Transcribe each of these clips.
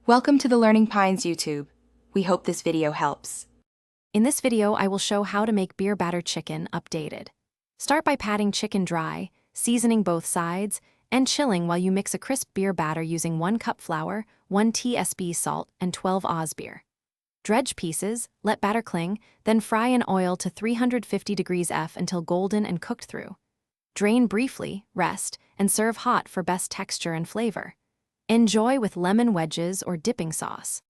Welcome to the Learning Pines YouTube. We hope this video helps. In this video, I will show how to make beer batter chicken updated. Start by patting chicken dry, seasoning both sides, and chilling while you mix a crisp beer batter using 1 cup flour, 1 TSB salt, and 12 Oz beer. Dredge pieces, let batter cling, then fry in oil to 350 degrees F until golden and cooked through. Drain briefly, rest, and serve hot for best texture and flavor. Enjoy with lemon wedges or dipping sauce.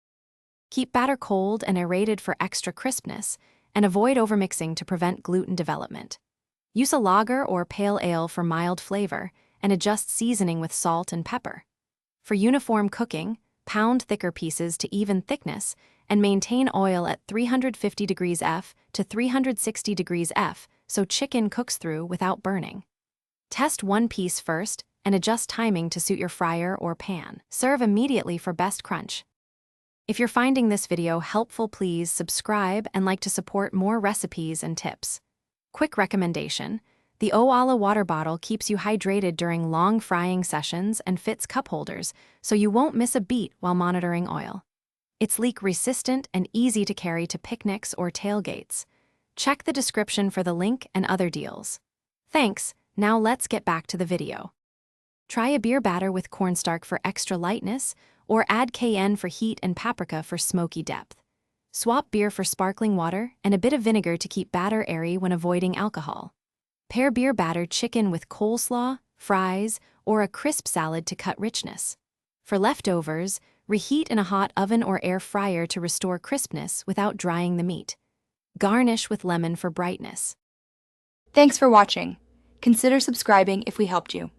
Keep batter cold and aerated for extra crispness, and avoid overmixing to prevent gluten development. Use a lager or pale ale for mild flavor, and adjust seasoning with salt and pepper. For uniform cooking, pound thicker pieces to even thickness, and maintain oil at 350 degrees F to 360 degrees F so chicken cooks through without burning. Test one piece first, and adjust timing to suit your fryer or pan. Serve immediately for best crunch. If you're finding this video helpful, please subscribe and like to support more recipes and tips. Quick recommendation: the Owala water bottle keeps you hydrated during long frying sessions and fits cup holders, so you won't miss a beat while monitoring oil. It's leak-resistant and easy to carry to picnics or tailgates. Check the description for the link and other deals. Thanks, now let's get back to the video. Try a beer batter with cornstarch for extra lightness, or add cayenne for heat and paprika for smoky depth. Swap beer for sparkling water and a bit of vinegar to keep batter airy when avoiding alcohol. Pair beer batter chicken with coleslaw, fries, or a crisp salad to cut richness. For leftovers, reheat in a hot oven or air fryer to restore crispness without drying the meat. Garnish with lemon for brightness. Thanks for watching. Consider subscribing if we helped you.